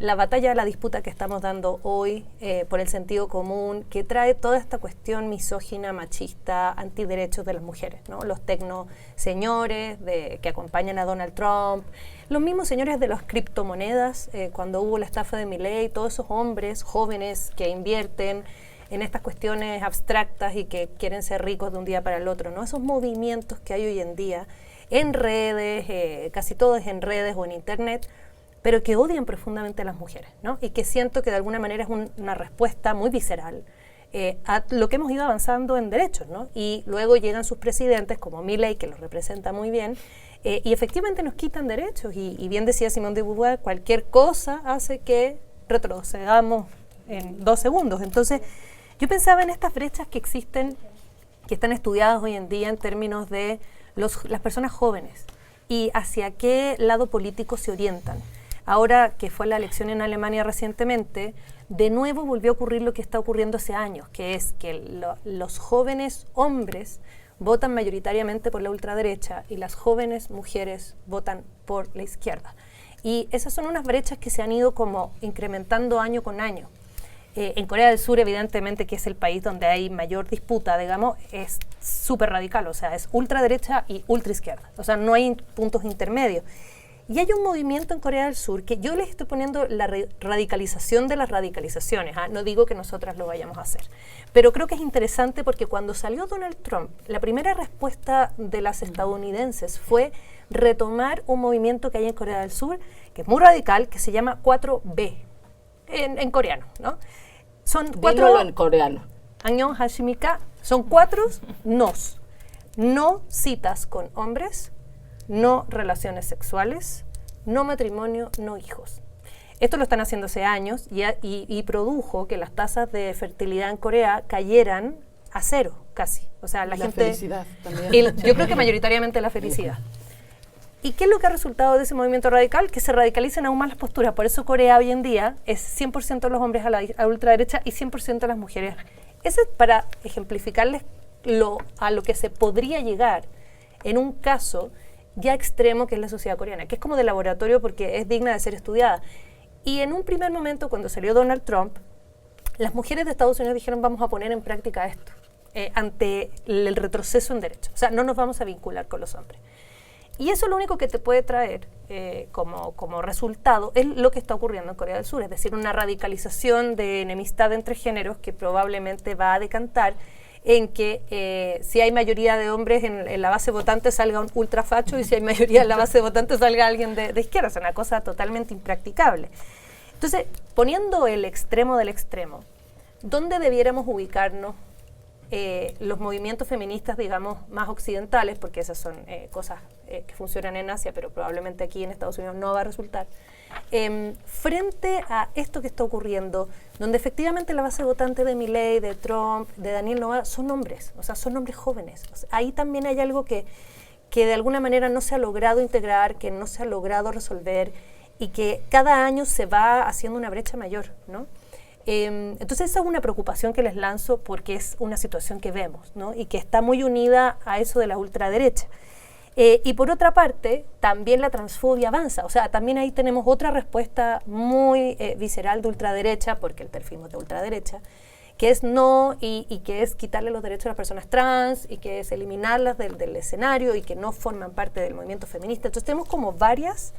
la batalla, la disputa que estamos dando hoy por el sentido común, que trae toda esta cuestión misógina, machista, antiderechos de las mujeres, ¿no? Los tecnoseñores que acompañan a Donald Trump, los mismos señores de las criptomonedas, cuando hubo la estafa de Milei, todos esos hombres jóvenes que invierten en estas cuestiones abstractas y que quieren ser ricos de un día para el otro, ¿no? Esos movimientos que hay hoy en día en redes, casi todo es en redes o en internet, pero que odian profundamente a las mujeres, ¿no? Y que siento que de alguna manera es una respuesta muy visceral a lo que hemos ido avanzando en derechos, ¿no? Y luego llegan sus presidentes, como Milei, que los representa muy bien, y efectivamente nos quitan derechos. Y bien decía Simone de Beauvoir, cualquier cosa hace que retrocedamos en 2 segundos. Entonces, yo pensaba en estas brechas que existen, que están estudiadas hoy en día en términos de las personas jóvenes y hacia qué lado político se orientan. Ahora que fue la elección en Alemania recientemente, de nuevo volvió a ocurrir lo que está ocurriendo hace años, que es que los jóvenes hombres votan mayoritariamente por la ultraderecha y las jóvenes mujeres votan por la izquierda. Y esas son unas brechas que se han ido como incrementando año con año. En Corea del Sur, evidentemente, que es el país donde hay mayor disputa, digamos, es súper radical, o sea, es ultraderecha y ultraizquierda, o sea, no hay puntos intermedios. Y hay un movimiento en Corea del Sur que yo les estoy poniendo la radicalización de las radicalizaciones, no digo que nosotras lo vayamos a hacer, pero creo que es interesante porque cuando salió Donald Trump, la primera respuesta de las estadounidenses fue retomar un movimiento que hay en Corea del Sur, que es muy radical, que se llama 4B, en coreano, ¿no? Son 4... Dímelo en coreano. Annyeong Hashimika, son 4 nos. No citas con hombres, no relaciones sexuales, no matrimonio, no hijos. Esto lo están haciendo hace años y produjo que las tasas de fertilidad en Corea cayeran a 0 casi. O sea, la gente... felicidad también. Yo creo que mayoritariamente la felicidad. ¿Y qué es lo que ha resultado de ese movimiento radical? Que se radicalicen aún más las posturas. Por eso Corea hoy en día es 100% los hombres a la ultraderecha y 100% las mujeres. Eso es para ejemplificarles a lo que se podría llegar en un caso ya extremo que es la sociedad coreana, que es como de laboratorio porque es digna de ser estudiada. Y en un primer momento, cuando salió Donald Trump, las mujeres de Estados Unidos dijeron vamos a poner en práctica esto ante el retroceso en derechos. O sea, no nos vamos a vincular con los hombres. Y eso lo único que te puede traer como resultado es lo que está ocurriendo en Corea del Sur, es decir, una radicalización de enemistad entre géneros que probablemente va a decantar en que si hay mayoría de hombres en la base votante salga un ultrafacho y si hay mayoría en la base votante salga alguien de izquierda. Es una cosa totalmente impracticable. Entonces, poniendo el extremo del extremo, ¿dónde debiéramos ubicarnos los movimientos feministas, digamos, más occidentales, porque esas son cosas que funcionan en Asia, pero probablemente aquí en Estados Unidos no va a resultar, frente a esto que está ocurriendo, donde efectivamente la base votante de Milei, de Trump, de Daniel Noboa, son hombres, o sea, son hombres jóvenes. O sea, ahí también hay algo que de alguna manera no se ha logrado integrar, que no se ha logrado resolver y que cada año se va haciendo una brecha mayor, ¿no? Entonces esa es una preocupación que les lanzo porque es una situación que vemos, ¿no? Y que está muy unida a eso de la ultraderecha. Y por otra parte, también la transfobia avanza. O sea, también ahí tenemos otra respuesta muy visceral de ultraderecha, porque el perfil es de ultraderecha, que es no y que es quitarle los derechos a las personas trans y que es eliminarlas del escenario y que no forman parte del movimiento feminista. Entonces tenemos como varias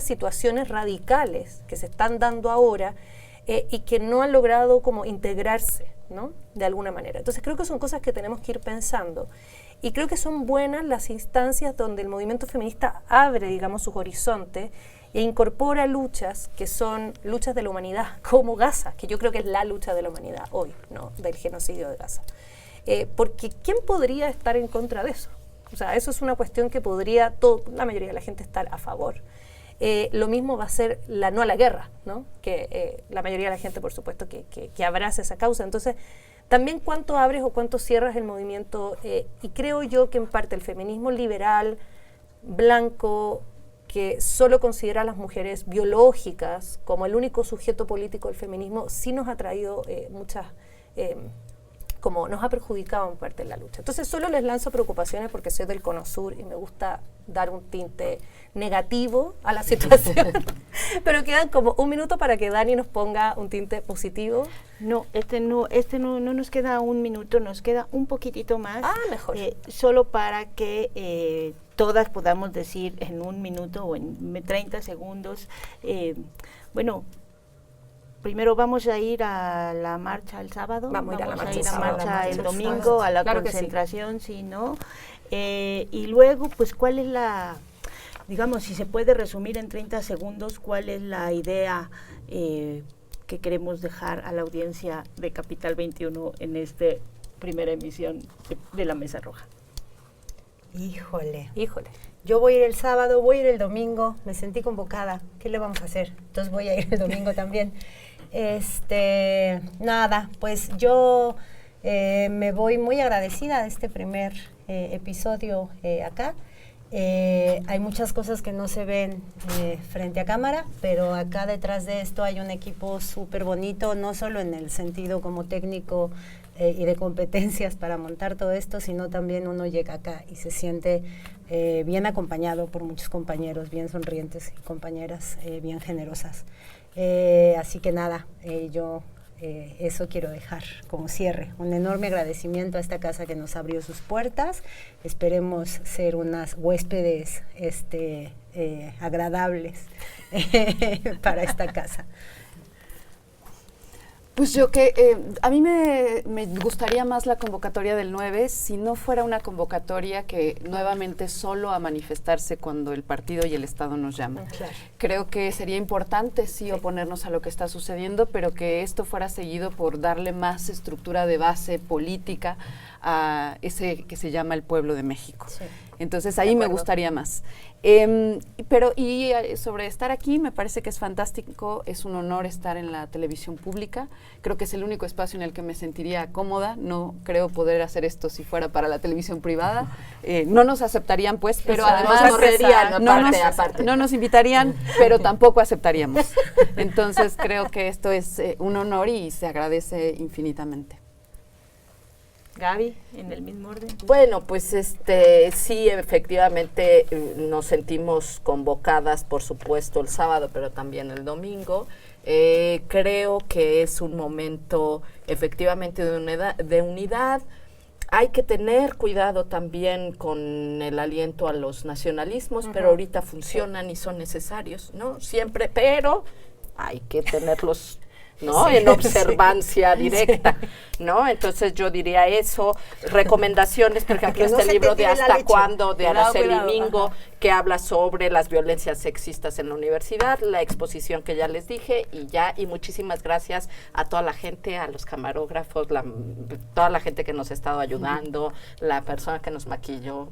situaciones radicales que se están dando ahora y que no han logrado como integrarse, ¿no? De alguna manera. Entonces creo que son cosas que tenemos que ir pensando. Y creo que son buenas las instancias donde el movimiento feminista abre, digamos, sus horizontes e incorpora luchas que son luchas de la humanidad, como Gaza, que yo creo que es la lucha de la humanidad hoy, ¿no? Del genocidio de Gaza. Porque ¿quién podría estar en contra de eso? O sea, eso es una cuestión que podría la mayoría de la gente estar a favor. Lo mismo va a ser la no a la guerra, ¿no? Que la mayoría de la gente, por supuesto, que abraza esa causa. Entonces, también cuánto abres o cuánto cierras el movimiento, y creo yo que en parte el feminismo liberal, blanco, que solo considera a las mujeres biológicas como el único sujeto político del feminismo, sí nos ha traído muchas, como nos ha perjudicado en parte en la lucha. Entonces solo les lanzo preocupaciones porque soy del Cono Sur y me gusta dar un tinte negativo a la situación, pero quedan como un minuto para que Dani nos ponga un tinte positivo. No nos queda un minuto, nos queda un poquitito más. Mejor. Solo para que todas podamos decir en un minuto o en 30 segundos, bueno, primero vamos a ir a la marcha el sábado, vamos a ir a la marcha el domingo, a la concentración, si no, y luego, pues, ¿cuál es digamos, si se puede resumir en 30 segundos, cuál es la idea que queremos dejar a la audiencia de Capital 21 en esta primera emisión de la Mesa Roja? Híjole. Yo voy a ir el sábado, voy a ir el domingo, me sentí convocada. ¿Qué le vamos a hacer? Entonces voy a ir el domingo también. Nada, pues yo me voy muy agradecida de este primer episodio acá. Hay muchas cosas que no se ven frente a cámara, pero acá detrás de esto hay un equipo súper bonito, no solo en el sentido como técnico y de competencias para montar todo esto, sino también uno llega acá y se siente bien acompañado por muchos compañeros, bien sonrientes y compañeras bien generosas. Así que nada, yo eso quiero dejar como cierre. Un enorme agradecimiento a esta casa que nos abrió sus puertas. Esperemos ser unas huéspedes agradables para esta casa. Pues yo a mí me gustaría más la convocatoria del 9 si no fuera una convocatoria que nuevamente solo a manifestarse cuando el partido y el Estado nos llaman. Claro. Creo que sería importante sí oponernos a lo que está sucediendo, pero que esto fuera seguido por darle más estructura de base política a ese que se llama el pueblo de México. Sí. Entonces ahí me gustaría más. Pero sobre estar aquí, me parece que es fantástico, es un honor estar en la televisión pública. Creo que es el único espacio en el que me sentiría cómoda. No creo poder hacer esto si fuera para la televisión privada. No nos aceptarían, pues, pero además no nos invitarían, pero tampoco aceptaríamos. Entonces creo que esto es un honor y se agradece infinitamente. Gaby, en el mismo orden. Bueno, pues sí, efectivamente nos sentimos convocadas, por supuesto, el sábado, pero también el domingo. Creo que es un momento efectivamente de unidad. Hay que tener cuidado también con el aliento a los nacionalismos, pero ahorita funcionan y son necesarios, ¿no? Siempre, pero hay que tenerlos, ¿no? Sí, en observancia directa, ¿no? Entonces yo diría eso. Recomendaciones, por ejemplo, libro de Hasta Cuándo, de Araceli Mingo, que habla sobre las violencias sexistas en la universidad, la exposición que ya les dije, y muchísimas gracias a toda la gente, a los camarógrafos, toda la gente que nos ha estado ayudando, la persona que nos maquilló,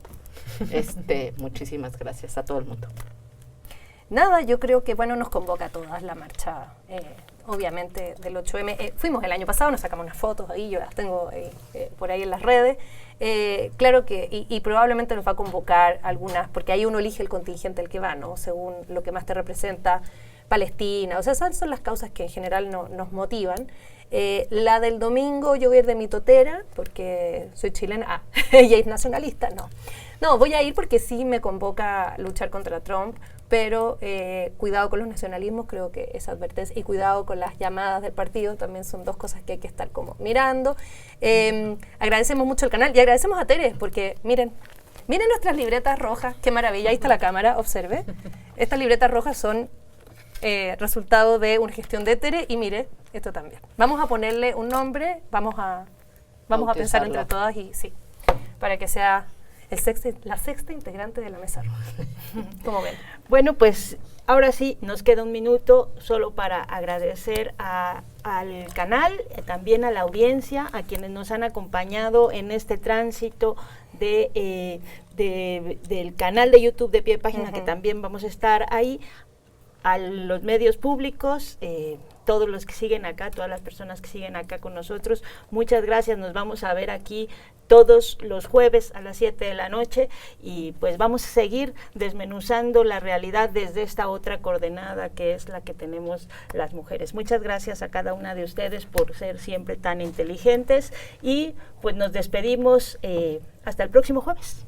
muchísimas gracias a todo el mundo. Nada, yo creo que, bueno, nos convoca a todas la marcha, obviamente, del 8M. Fuimos el año pasado, nos sacamos unas fotos ahí, yo las tengo por ahí en las redes. Claro que, y probablemente nos va a convocar algunas, porque ahí uno elige el contingente al que va, ¿no? Según lo que más te representa. Palestina, o sea, esas son las causas que en general nos motivan. La del domingo yo voy a ir de mitotera, porque soy chilena, y es nacionalista, no, voy a ir porque sí me convoca a luchar contra Trump, pero cuidado con los nacionalismos, creo que esa advertencia, y cuidado con las llamadas del partido, también son dos cosas que hay que estar como mirando. Agradecemos mucho el canal y agradecemos a Tere, porque miren nuestras libretas rojas, qué maravilla, ahí está la cámara, observe. Estas libretas rojas son resultado de una gestión de Tere, y mire, esto también. Vamos a ponerle un nombre, vamos a pensar entre todas, y sí, para que sea la sexta integrante de la Mesa Roja. Como ven. Bueno, pues ahora sí, nos queda un minuto solo para agradecer al canal, también a la audiencia, a quienes nos han acompañado en este tránsito del canal de YouTube de Pie de Página, que también vamos a estar ahí, a los medios públicos, todos los que siguen acá, todas las personas que siguen acá con nosotros, muchas gracias. Nos vamos a ver aquí todos los jueves a las 7 de la noche, y pues vamos a seguir desmenuzando la realidad desde esta otra coordenada que es la que tenemos las mujeres. Muchas gracias a cada una de ustedes por ser siempre tan inteligentes, y pues nos despedimos hasta el próximo jueves.